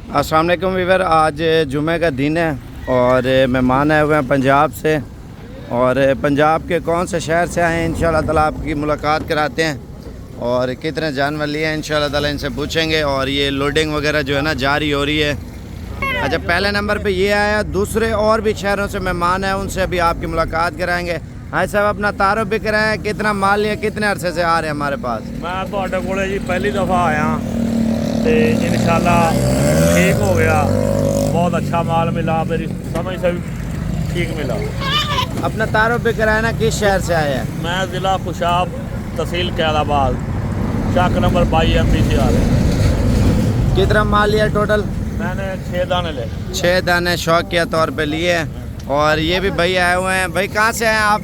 अस्सलाम वालेकुम वीवर। आज जुमे का दिन है और मेहमान आए हुए हैं पंजाब से, और पंजाब के कौन से शहर से आए हैं इंशाल्लाह ताला आपकी मुलाकात कराते हैं और कितने जानवर लिए हैं इंशाल्लाह ताला इनसे पूछेंगे। और ये लोडिंग वगैरह जो है ना जारी हो रही है। अच्छा, पहले नंबर पे ये आया, दूसरे और भी शहरों से मेहमान हैं, उनसे अभी आपकी मुलाकात कराएँगे। हाँ साहब, अपना तारुफ भी कराएँ, कितना माल लिया, कितने अरसे से आ रहे हैं हमारे पास? मैं ਤੁਹਾਡੇ ਕੋਲੇ जी पहली दफ़ा आया तो इंशाल्लाह ठीक हो गया, बहुत अच्छा माल मिला, मेरी समझ से भी ठीक मिला। अपना तारुफ भी कराए ना, किस शहर से आए हैं? मैं ज़िला खुशाब, तहसील कैदाबाद, शाख नंबर 22 MP से आ रहे हैं। कितना माल लिया टोटल? मैंने 6 दाने ले। 6 दाने शौक के तौर पे लिए हैं। और ये भी भाई आए हुए हैं। भाई कहाँ से हैं आप?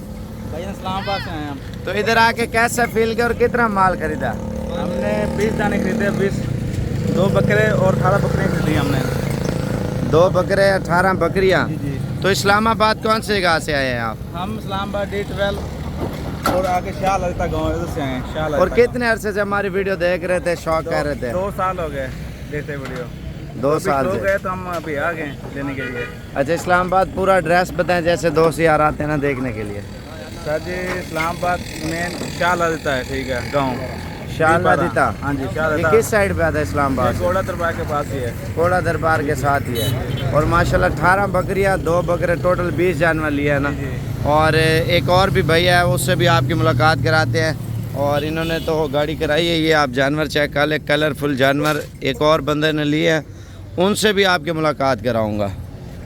भाई इस्लामाबाद से आए हम। तो इधर आके कैसा फील किया और कितना माल खरीदा? हमने 20 दाने खरीदे, 2 बकरे और 18 बकरियाँ खरीदी हमने। 2 बकरे 18 बकरियाँ। जी जी। तो इस्लामाबाद कौन से जगह से आए हैं आप? हम इस्लामाबाद D12 और आगे शाह लगता गाँव उधर से आए हैं। शाह और कितने अरसे से हमारी वीडियो देख रहे थे, शौक कर रहे थे? 2 साल हो गए देखते वीडियो। 2 साल हो से। गए तो हम अभी आ गए लेने के लिए। अच्छा, इस्लामाबाद पूरा एड्रेस बताएं, जैसे दोस्त यार आते हैं ना देखने के लिए। सर जी, इस्लामाबाद मेन शाह लगता है, ठीक है, गाँव शाला दिता। हाँ जी, शाह ये लगता किस साइड पे आता है इस्लामाबाद? घोड़ा दरबार के पास ही है। घोड़ा दरबार के साथ ही है। और माशाल्लाह 18 बकरियां, 2 बकरे, टोटल 20 जानवर लिए है ना। जी। और एक और भी भैया है, उससे भी आपकी मुलाकात कराते हैं। और इन्होंने तो गाड़ी कराई है, ये आप जानवर चेक कर ले, कलरफुल जानवर एक और बंदे ने लिए हैं, उनसे भी आपकी मुलाकात कराऊँगा।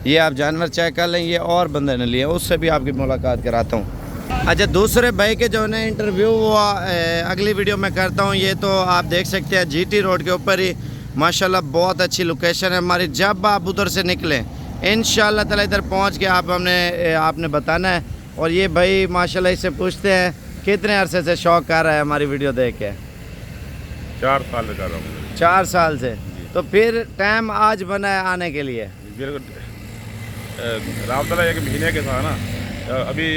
ये आप जानवर चेक कर लें, ये और बंदे ने लिए, उससे भी आपकी मुलाकात कराता हूँ। अच्छा, दूसरे भाई के जो है इंटरव्यू वो अगली वीडियो में करता हूँ। ये तो आप देख सकते हैं GT रोड के ऊपर ही माशाल्लाह बहुत अच्छी लोकेशन है हमारी। जब आप उधर से निकलें इंशाल्लाह ताला इधर पहुँच के आपने बताना है। और ये भाई माशाल्लाह इससे पूछते हैं कितने अरसे से शौक कर रहा है हमारी वीडियो देख के? 4 साल से कर रहा हूँ। 4 साल से। तो फिर टाइम आज बना है आने के लिए? राबता एक महीने के था ना, अभी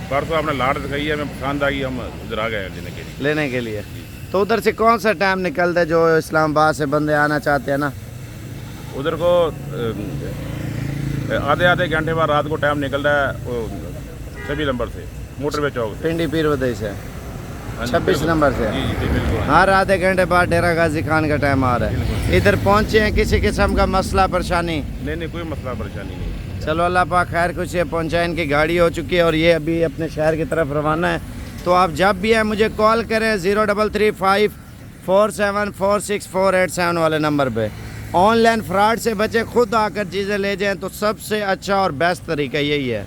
परसों आपने लाट दिखाई है, मैं पसंद आई, हम उधर आ गए लेने के लिए। तो उधर से कौन सा टाइम निकलता है जो इस्लामाबाद से बंदे आना चाहते हैं ना? उधर को आधे घंटे बाद रात को टाइम निकलता है, 26 नंबर से मोटरवे चौक से, पिंडी पीर वदई से 26 नंबर से। जी जी बिल्कुल। हर आधे घंटे बाद डेरा गाजी खान का टाइम आ रहा है। इधर पहुँचे हैं, किसी किस्म का मसला परेशानी? नहीं, कोई मसला परेशानी नहीं। चलो अल्लाह पाक खैर कुछ पहुँचाए। इनकी गाड़ी हो चुकी है और ये अभी अपने शहर की तरफ रवाना है। तो आप जब भी हैं मुझे कॉल करें 0335 474648 वाले नंबर पे। ऑनलाइन फ्रॉड से बचे, खुद आकर चीज़ें ले जाएं तो सबसे अच्छा और बेस्ट तरीका यही है।